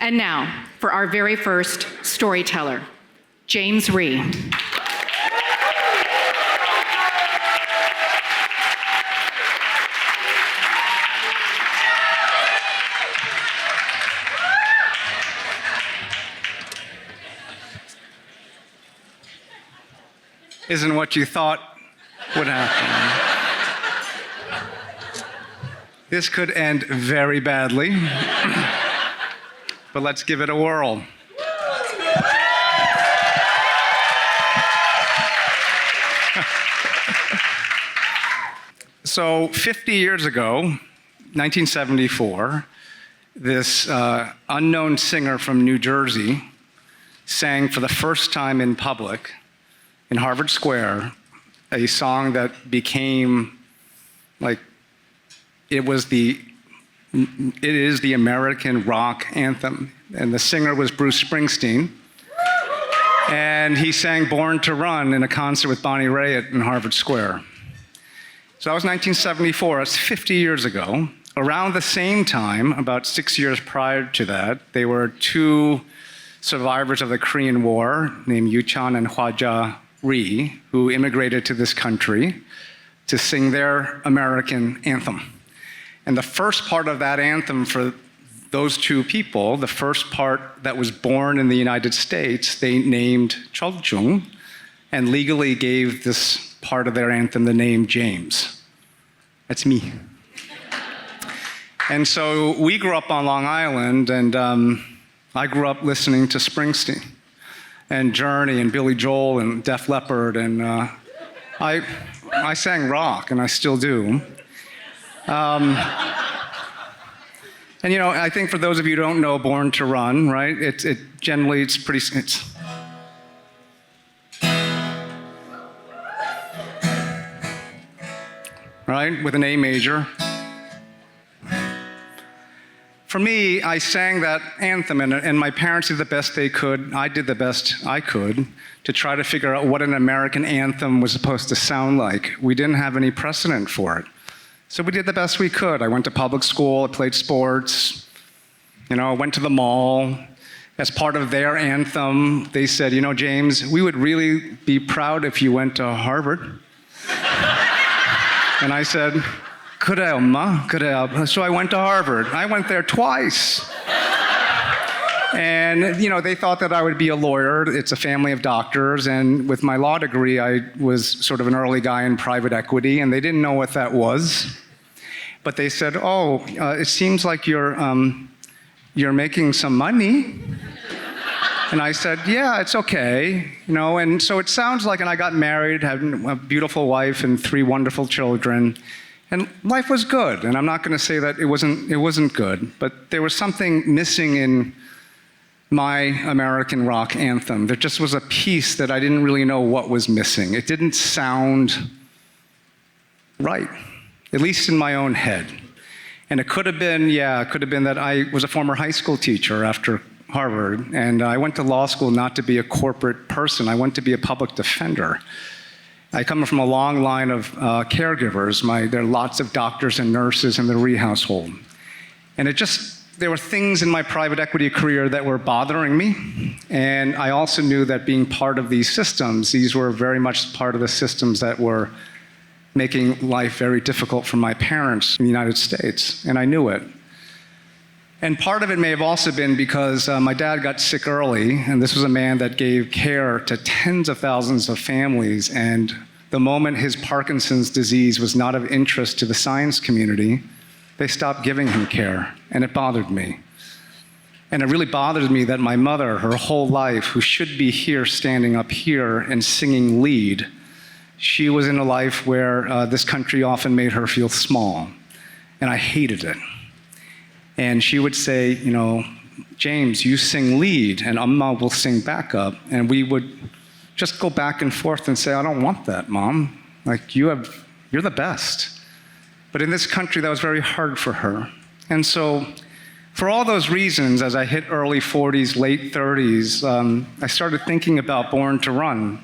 And now, for our very first storyteller, James Rhee. Isn't what you thought would happen. This could end very badly, but let's give it a whirl. So 50 years ago, 1974, this unknown singer from New Jersey sang for the first time in public in Harvard Square a song that became like it is the American rock anthem. And the singer was Bruce Springsteen. And he sang Born to Run in a concert with Bonnie Raitt in Harvard Square. So that was 1974, that's 50 years ago. Around the same time, about 6 years prior to that, there were two survivors of the Korean War named Yuchan and Hwaja Rhee, who immigrated to this country to sing their American anthem. And the first part of that anthem for those two people, the first part that was born in the United States, they named Choljung and legally gave this part of their anthem the name James. That's me. And so we grew up on Long Island, and I grew up listening to Springsteen and Journey and Billy Joel and Def Leppard, and I sang rock, and I still do. And you know, I think for those of you who don't know Born to Run, right? It's right, with an A major. For me, I sang that anthem, and my parents did the best they could. I did the best I could to try to figure out what an American anthem was supposed to sound like. We didn't have any precedent for it. So we did the best we could. I went to public school, I played sports, I went to the mall. As part of their anthem, they said, James, we would really be proud if you went to Harvard. And I said, 그래, 엄마, 그래. So I went to Harvard. I went there twice. And, they thought that I would be a lawyer. It's a family of doctors. And with my law degree, I was sort of an early guy in private equity, and they didn't know what that was. But they said, it seems like you're making some money. And I said, yeah, it's okay. And so it sounds like, and I got married, had a beautiful wife and 3 wonderful children. And life was good. And I'm not going to say that it wasn't good, but there was something missing in my American rock anthem. There just was a piece that I didn't really know what was missing. It didn't sound right, at least in my own head. And it could have been that I was a former high school teacher after Harvard, and I went to law school not to be a corporate person. I went to be a public defender. I come from a long line of caregivers. There are lots of doctors and nurses in the Rhee household. And there were things in my private equity career that were bothering me. And I also knew that being part of these systems, these were very much part of the systems that were making life very difficult for my parents in the United States. And I knew it. And part of it may have also been because my dad got sick early, and this was a man that gave care to tens of thousands of families. And the moment his Parkinson's disease was not of interest to the science community, they stopped giving him care, and it bothered me. And it really bothered me that my mother, her whole life, who should be here, standing up here and singing lead, she was in a life where this country often made her feel small, and I hated it. And she would say, James, you sing lead, and Amma will sing backup, and we would just go back and forth and say, I don't want that, Mom. Like, you're the best. But in this country, that was very hard for her. And so, for all those reasons, as I hit early 40s, late 30s, I started thinking about Born to Run.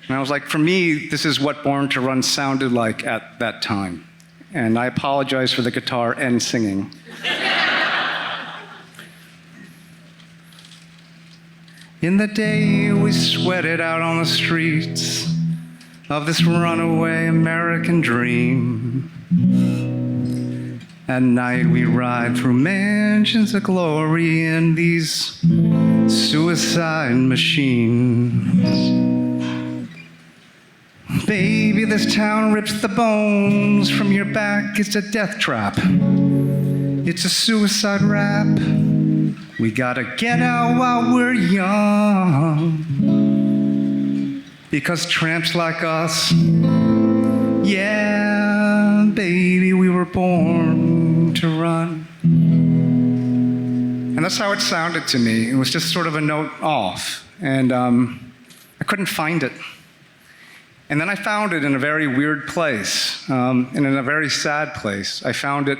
And I was like, for me, this is what Born to Run sounded like at that time. And I apologize for the guitar and singing. In the day we sweated out on the streets of this runaway American dream. At night we ride through mansions of glory in these suicide machines. Baby, this town rips the bones from your back. It's a death trap. It's a suicide rap. We gotta get out while we're young. Because tramps like us, yeah, baby, we were born to run. And that's how it sounded to me. It was just sort of a note off. And I couldn't find it. And then I found it in a very weird place, and in a very sad place. I found it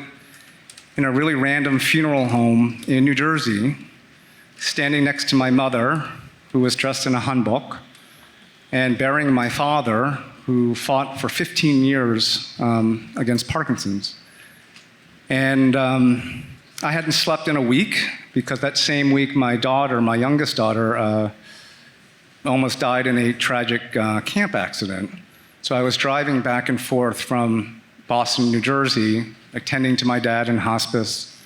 in a really random funeral home in New Jersey, standing next to my mother, who was dressed in a hanbok, and burying my father, who fought for 15 years against Parkinson's. And I hadn't slept in a week, because that same week my daughter, my youngest daughter, almost died in a tragic camp accident. So I was driving back and forth from Boston, New Jersey, attending to my dad in hospice,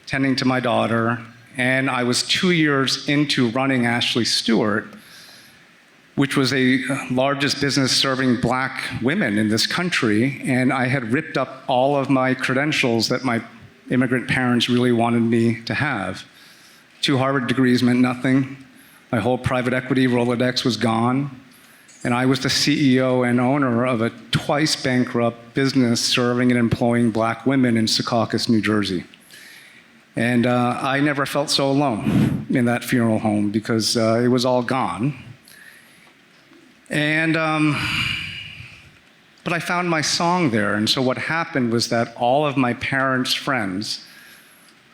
attending to my daughter, and I was 2 years into running Ashley Stewart, which was a largest business serving Black women in this country, and I had ripped up all of my credentials that my immigrant parents really wanted me to have. 2 Harvard degrees meant nothing. My whole private equity Rolodex was gone, and I was the CEO and owner of a twice bankrupt business serving and employing Black women in Secaucus, New Jersey. And I never felt so alone in that funeral home because it was all gone. And, but I found my song there, and so what happened was that all of my parents' friends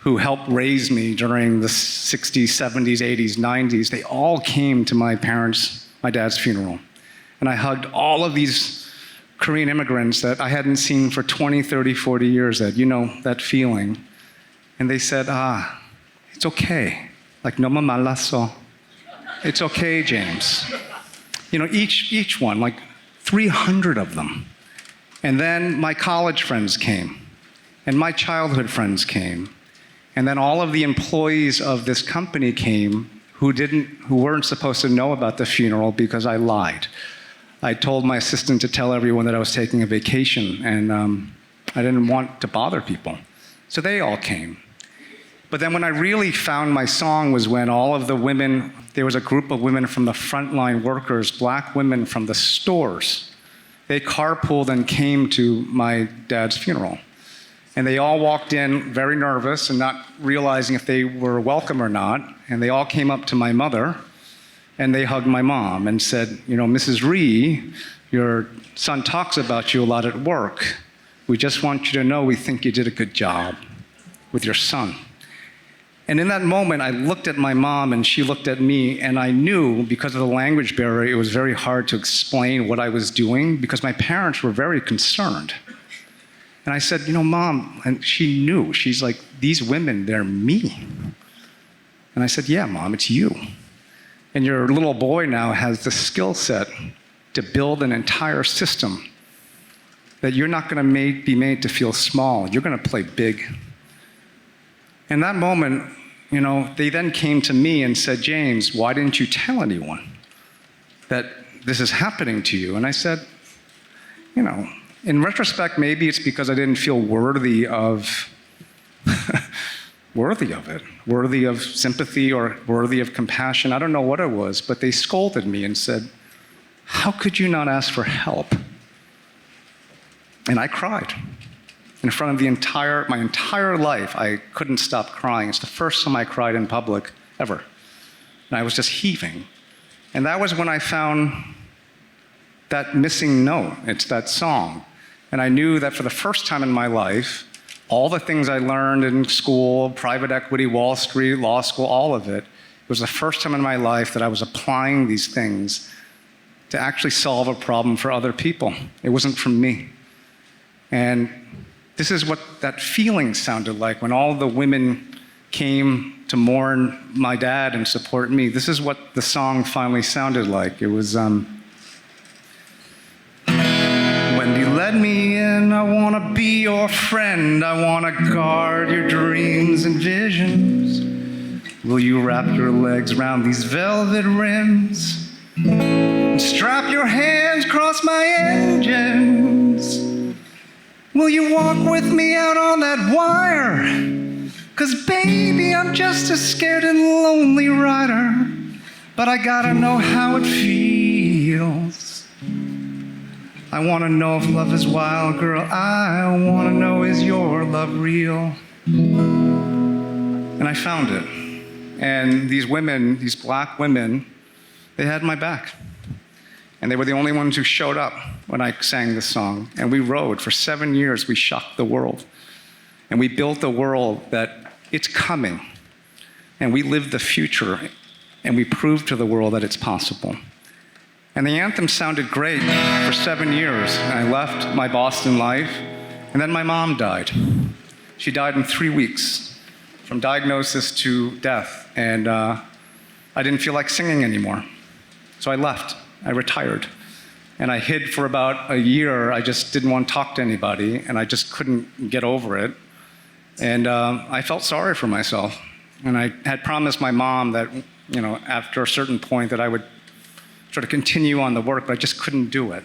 who helped raise me during the 60s, 70s, 80s, 90s, they all came to my dad's funeral. And I hugged all of these Korean immigrants that I hadn't seen for 20, 30, 40 years, that feeling. And they said, it's okay. Like, 너무 말랐어. It's okay, James. Each one, like 300 of them. And then my college friends came, and my childhood friends came. And then all of the employees of this company came who weren't supposed to know about the funeral because I lied. I told my assistant to tell everyone that I was taking a vacation, and I didn't want to bother people. So they all came. But then when I really found my song was when all of the women, there was a group of women from the frontline workers, Black women from the stores. They carpooled and came to my dad's funeral. And they all walked in very nervous and not realizing if they were welcome or not. And they all came up to my mother and they hugged my mom and said, Mrs. Rhee, your son talks about you a lot at work. We just want you to know we think you did a good job with your son. And in that moment, I looked at my mom and she looked at me, and I knew because of the language barrier, it was very hard to explain what I was doing because my parents were very concerned. And I said, Mom, and she knew. She's like, these women, they're me. And I said, yeah, Mom, it's you. And your little boy now has the skill set to build an entire system that you're not going to be made to feel small. You're going to play big. In that moment, they then came to me and said, James, why didn't you tell anyone that this is happening to you? And I said, in retrospect, maybe it's because I didn't feel worthy of it, worthy of sympathy or worthy of compassion. I don't know what it was, but they scolded me and said, how could you not ask for help? And I cried. In front of my entire life, I couldn't stop crying. It's the first time I cried in public ever. And I was just heaving. And that was when I found that missing note. It's that song. And I knew that for the first time in my life, all the things I learned in school, private equity, Wall Street, law school, all of it, it was the first time in my life that I was applying these things to actually solve a problem for other people. It wasn't from me. And this is what that feeling sounded like when all the women came to mourn my dad and support me. This is what the song finally sounded like. It was, Wendy, let me in, I wanna be your friend, I wanna guard your dreams and visions. Will you wrap your legs around these velvet rims and strap your hands across my engines? Will you walk with me out on that wire? 'Cause baby, I'm just a scared and lonely rider, but I gotta know how it feels. I wanna know if love is wild, girl. I wanna know, is your love real? And I found it. And these women, these black women, they had my back. And they were the only ones who showed up when I sang this song. And we rode for 7 years. We shocked the world. And we built a world that it's coming. And we lived the future. And we proved to the world that it's possible. And the anthem sounded great for 7 years. And I left my Boston life. And then my mom died. She died in 3 weeks, from diagnosis to death. And I didn't feel like singing anymore. So I left. I retired. And I hid for about a year. I just didn't want to talk to anybody. And I just couldn't get over it. And I felt sorry for myself. And I had promised my mom that, after a certain point that I would sort of continue on the work, but I just couldn't do it.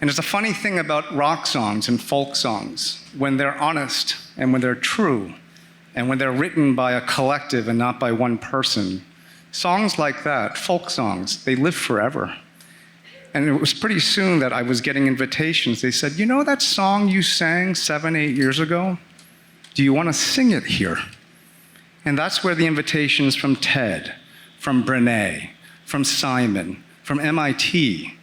And there's a funny thing about rock songs and folk songs. When they're honest and when they're true and when they're written by a collective and not by one person, songs like that, folk songs, they live forever. And it was pretty soon that I was getting invitations. They said, that song you sang 7, 8 years ago? Do you want to sing it here? And that's where the invitations from TED, from Brené, from Simon, from MIT,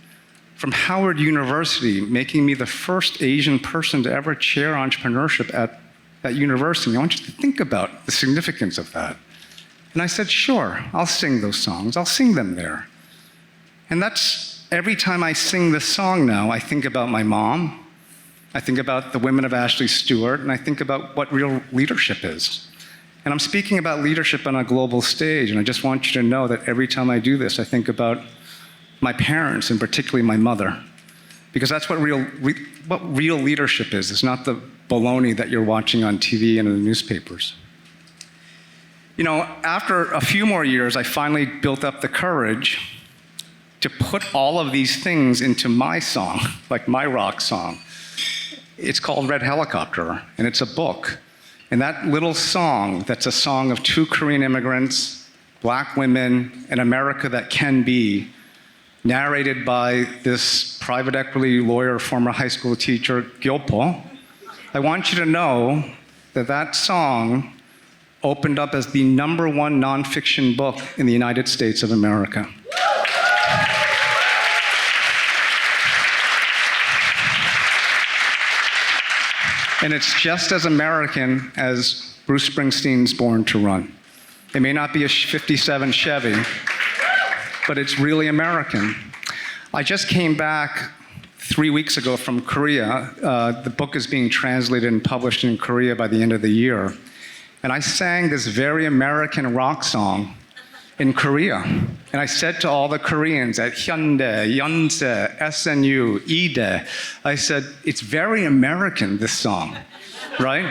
from Howard University, making me the first Asian person to ever chair entrepreneurship at that university. I want you to think about the significance of that. And I said, sure, I'll sing those songs. I'll sing them there. And that's, every time I sing this song now, I think about my mom, I think about the women of Ashley Stewart, and I think about what real leadership is. And I'm speaking about leadership on a global stage, and I just want you to know that every time I do this, I think about my parents, and particularly my mother, because that's what real leadership is. It's not the baloney that you're watching on TV and in the newspapers. After a few more years, I finally built up the courage to put all of these things into my song, like my rock song. It's called Red Helicopter, and it's a book. And that little song, that's a song of 2 Korean immigrants, black women, an America that can be, narrated by this private equity lawyer, former high school teacher, Gyopo. I want you to know that that song opened up as the #1 nonfiction book in the United States of America. And it's just as American as Bruce Springsteen's Born to Run. It may not be a 57 Chevy, but it's really American. I just came back 3 weeks ago from Korea. The book is being translated and published in Korea by the end of the year. And I sang this very American rock song in Korea. And I said to all the Koreans at Hyundai, Yonsei, SNU, Ide, I said, it's very American, this song, right?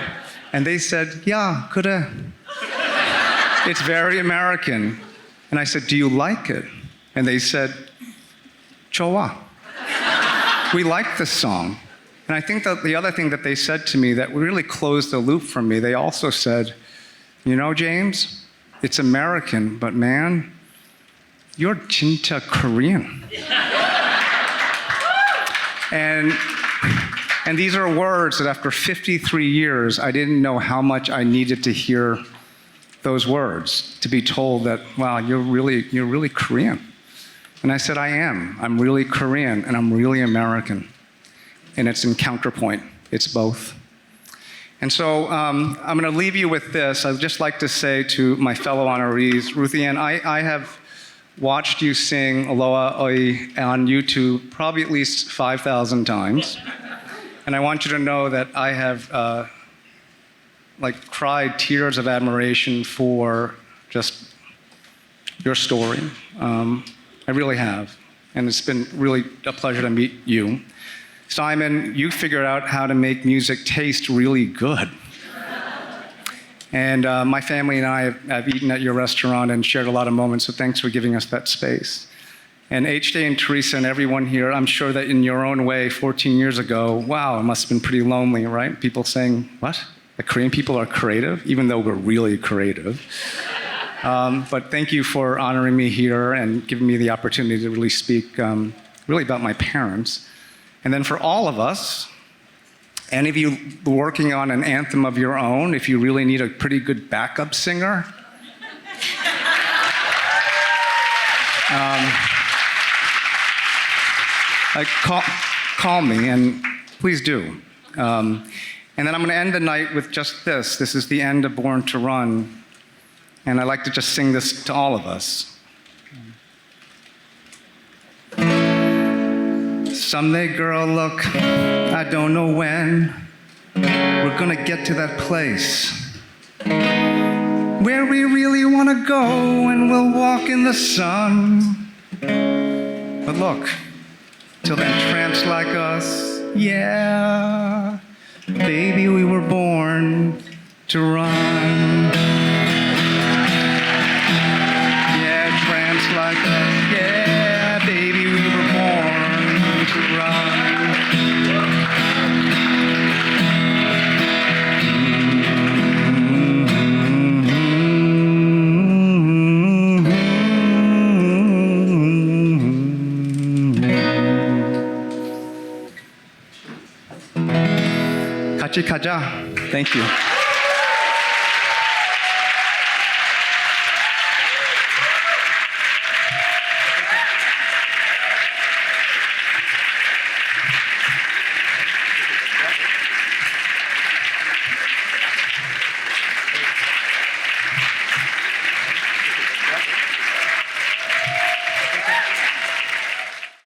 And they said, yeah, 그래. It's very American. And I said, do you like it? And they said, 좋아. We like this song. And I think that the other thing that they said to me that really closed the loop for me, they also said, James, it's American, but man, you're 진짜 Korean. And these are words that after 53 years, I didn't know how much I needed to hear those words, to be told that, wow, you're really Korean. And I said, I am. I'm really Korean, and I'm really American. And it's in counterpoint. It's both. And so I'm going to leave you with this. I'd just like to say to my fellow honorees, Ruthie Ann, I have watched you sing Aloha Oi on YouTube probably at least 5,000 times. And I want you to know that I have cried tears of admiration for just your story. I really have. And it's been really a pleasure to meet you. Simon, you figured out how to make music taste really good. And my family and I have eaten at your restaurant and shared a lot of moments, so thanks for giving us that space. And HJ and Teresa and everyone here, I'm sure that in your own way, 14 years ago, wow, it must have been pretty lonely, right? People saying, what? The Korean people are creative? Even though we're really creative. But thank you for honoring me here and giving me the opportunity to really speak really about my parents. And then for all of us, any of you working on an anthem of your own, if you really need a pretty good backup singer, call me, and please do. And then I'm going to end the night with just this. This is the end of Born to Run. And I'd like to just sing this to all of us. Someday, girl, look, I don't know when, we're gonna get to that place where we really wanna go and we'll walk in the sun. But look, till then, tramps like us, yeah, baby, we were born to run. Yeah, tramps like us, yeah, baby, we were born to run. 같이 가자. Thank you.